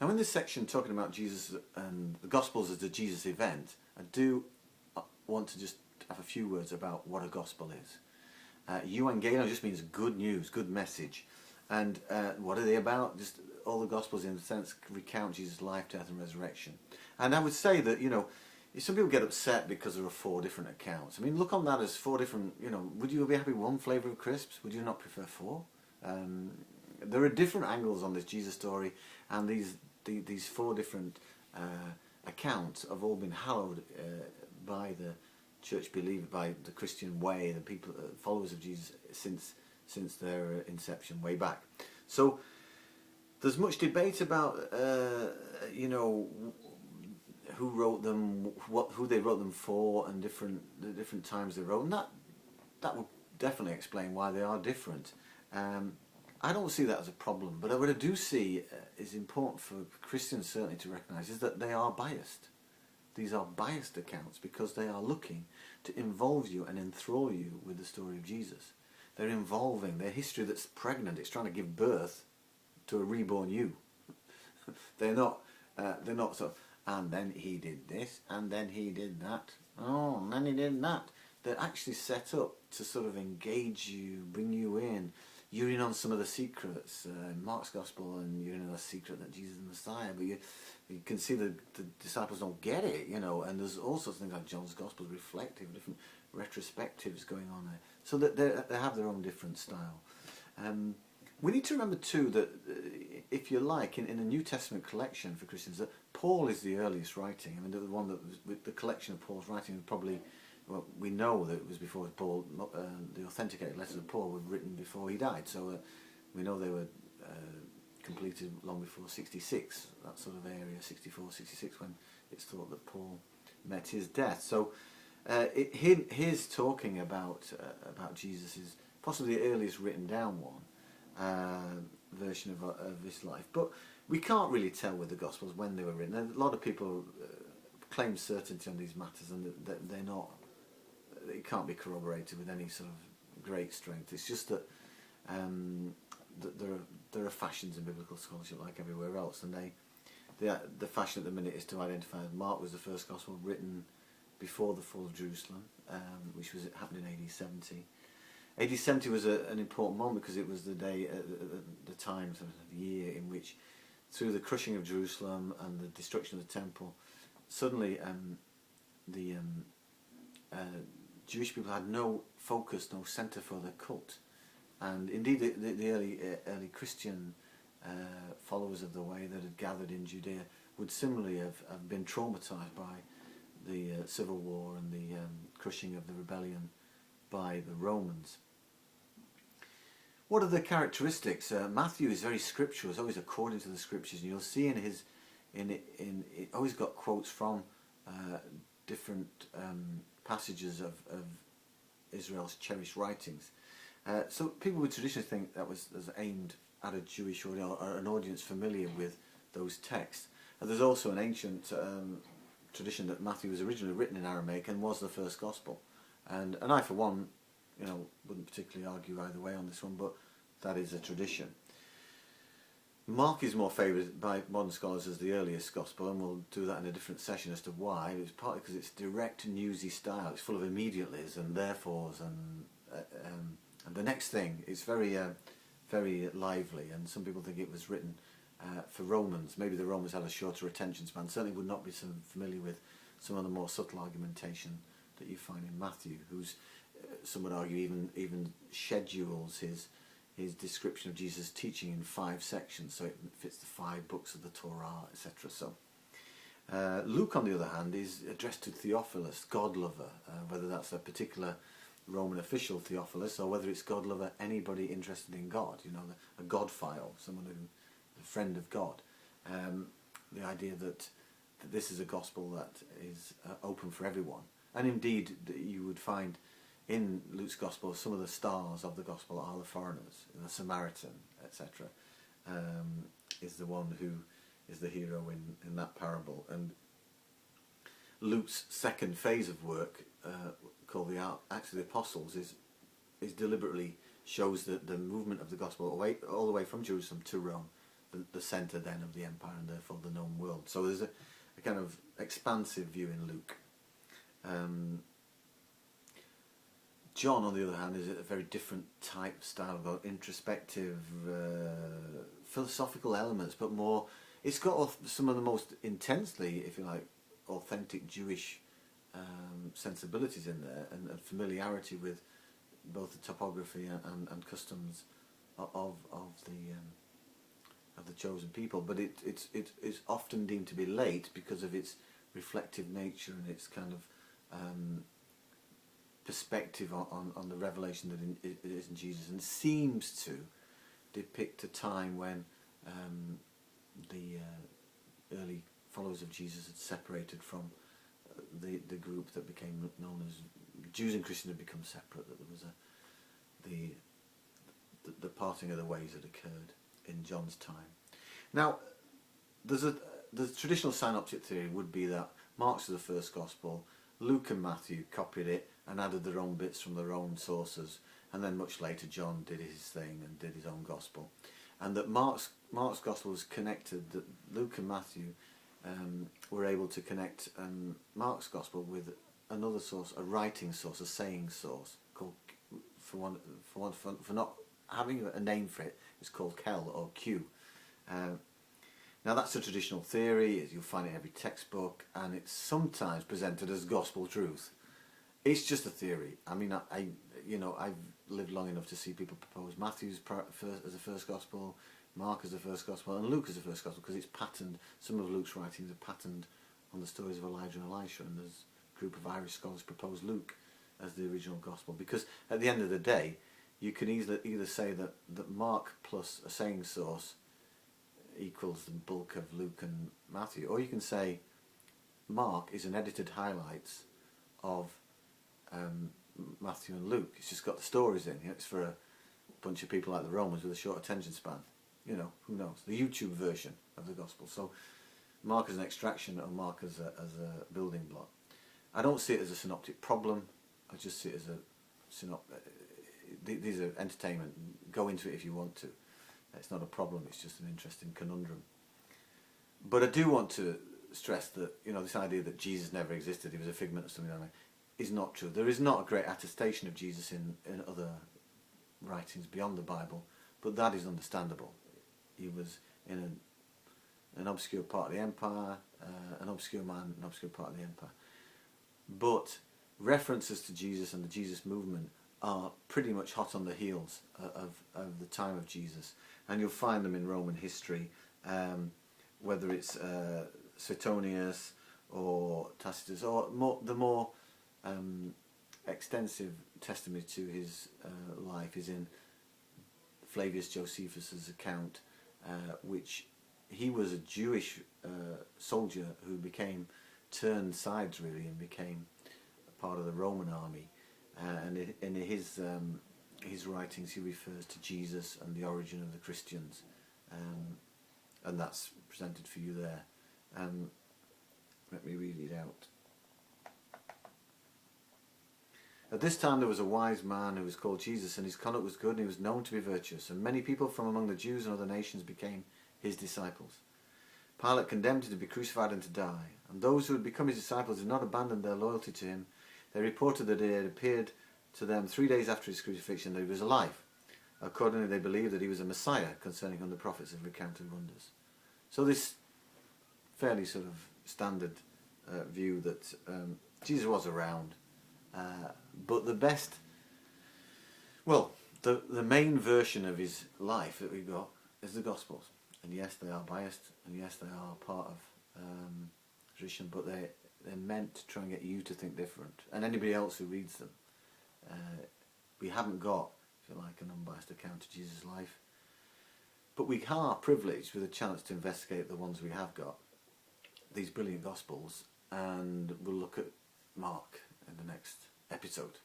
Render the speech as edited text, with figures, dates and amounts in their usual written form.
Now, in this section talking about Jesus and the Gospels as a Jesus event, I do want to just have a few words about what a Gospel is. Euangelion just means good news, good message. And what are they about? Just all the Gospels, in a sense, recount Jesus' life, death and resurrection. And I would say that, some people get upset because there are 4 different accounts. I mean, look on that as 4 different, would you be happy with one flavour of crisps? Would you not prefer 4? There are different angles on this Jesus story, and these 4 different accounts have all been hallowed by the church believer, by the Christian way, the people, followers of Jesus since their inception way back. So there's much debate about who wrote them, who they wrote them for, and the different times they wrote, and that would definitely explain why they are different. I don't see that as a problem, but what I do see is important for Christians certainly to recognise is that they are biased. These are biased accounts because they are looking to involve you and enthrall you with the story of Jesus. They're involving their history that's pregnant. It's trying to give birth to a reborn you. They're not sort of, and then he did this, and then he did that. Oh, and then he did that. They're actually set up to sort of engage you, bring you in. You're in on some of the secrets in Mark's Gospel, and you're in on the secret that Jesus is the Messiah, but you can see the disciples don't get it, and there's all sorts of things like John's Gospel, reflective, different retrospectives going on there. So that they have their own different style. We need to remember too that, if you like, in a New Testament collection for Christians, that Paul is the earliest writing. I mean, the one that was, with the collection of Paul's writing was probably, well, we know that it was before Paul, the authenticated letters of Paul were written before he died, so we know they were completed long before 66, that sort of area, 64, 66, when it's thought that Paul met his death. So his talking about Jesus is possibly the earliest written down one version of his life, but we can't really tell with the Gospels when they were written. A lot of people claim certainty on these matters, and they're not. It can't be corroborated with any sort of great strength. It's just that there are fashions in biblical scholarship like everywhere else, and the fashion at the minute is to identify Mark was the first Gospel written before the fall of Jerusalem, which was happened in AD 70. AD 70 was an important moment because it was the day, the time, sort of the year in which, through the crushing of Jerusalem and the destruction of the temple, suddenly the Jewish people had no focus, no centre for their cult, and indeed the early Christian followers of the way that had gathered in Judea would similarly have been traumatised by the civil war and the crushing of the rebellion by the Romans. What are the characteristics? Matthew is very scriptural, it's always according to the scriptures, and you'll see it always got quotes from different passages of Israel's cherished writings. So people would traditionally think that was aimed at a Jewish audience, or an audience familiar with those texts. And there's also an ancient tradition that Matthew was originally written in Aramaic and was the first Gospel. And I, for one, wouldn't particularly argue either way on this one, but that is a tradition. Mark is more favoured by modern scholars as the earliest Gospel, and we'll do that in a different session as to why. It's partly because it's direct, newsy style. It's full of immediatelys and therefores, and the next thing. It's very, very lively, and some people think it was written for Romans. Maybe the Romans had a shorter attention span. Certainly would not be so familiar with some of the more subtle argumentation that you find in Matthew, who's some would argue even schedules his description of Jesus' teaching in 5 sections, so it fits the 5 books of the Torah, etc. So Luke, on the other hand, is addressed to Theophilus, God lover, whether that's a particular Roman official Theophilus or whether it's God lover, anybody interested in God, a Godphile, someone who, a friend of God. The idea that this is a gospel that is open for everyone. And indeed, you would find in Luke's Gospel, some of the stars of the Gospel are the foreigners, the Samaritan, etc. Is the one who is the hero in that parable. And Luke's second phase of work, called the Acts of the Apostles, is deliberately shows the movement of the Gospel all the way from Jerusalem to Rome the centre then of the empire and therefore the known world. So there's a kind of expansive view in Luke. John, on the other hand, is a very different type style, got introspective, philosophical elements, but more. It's got some of the most intensely, if you like, authentic Jewish sensibilities in there, and familiarity with both the topography and customs of the chosen people. But it's often deemed to be late because of its reflective nature and its kind of perspective on the revelation that it is in Jesus, and seems to depict a time when the early followers of Jesus had separated from the group that became known as Jews and Christians had become separate. That there was the parting of the ways that occurred in John's time. Now, the traditional synoptic theory would be that Mark's the first gospel, Luke and Matthew copied it and added their own bits from their own sources, and then much later John did his thing and did his own gospel, and that Mark's gospel was connected, that Luke and Matthew were able to connect Mark's gospel with another source, a writing source, a saying source, called, for not having a name for it, it's called Kel or Q. Now that's a traditional theory, you'll find it in every textbook, and it's sometimes presented as gospel truth. It's just a theory. I mean, I've lived long enough to see people propose Matthew's as the first gospel, Mark as the first gospel, and Luke as the first gospel, because it's patterned. Some of Luke's writings are patterned on the stories of Elijah and Elisha, and there's a group of Irish scholars propose Luke as the original gospel, because at the end of the day, you can either say that Mark plus a saying source equals the bulk of Luke and Matthew, or you can say Mark is an edited highlights of Matthew and Luke. It's just got the stories in. It's for a bunch of people like the Romans with a short attention span. Who knows? The YouTube version of the gospel. So Mark as an extraction, or Mark as a building block. I don't see it as a synoptic problem. I just see it as a these are entertainment. Go into it if you want to. It's not a problem. It's just an interesting conundrum. But I do want to stress that this idea that Jesus never existed, he was a figment of something, is not true. There is not a great attestation of Jesus in other writings beyond the Bible, but that is understandable. He was in an obscure part of the empire, an obscure man, an obscure part of the empire. But references to Jesus and the Jesus movement are pretty much hot on the heels of the time of Jesus, and you'll find them in Roman history, whether it's Suetonius or Tacitus, or the more extensive testimony to his life is in Flavius Josephus's account, which he was a Jewish soldier who turned sides really and became a part of the Roman army, and in his writings he refers to Jesus and the origin of the Christians, and that's presented for you there. Let me read it out. At this time there was a wise man who was called Jesus, and his conduct was good, and he was known to be virtuous, and many people from among the Jews and other nations became his disciples. Pilate condemned him to be crucified and to die, and those who had become his disciples did not abandon their loyalty to him. They reported that he had appeared to them 3 days after his crucifixion, that he was alive. Accordingly, they believed that he was a Messiah, concerning whom the prophets have recounted wonders. So this fairly sort of standard view that Jesus was around, but the main version of his life that we've got is the Gospels. And yes, they are biased, and yes, they are part of tradition, but they're meant to try and get you to think different, and anybody else who reads them. We haven't got, if you like, an unbiased account of Jesus' life, but we are privileged with a chance to investigate the ones we have got, these brilliant Gospels, and we'll look at Mark in the next episode.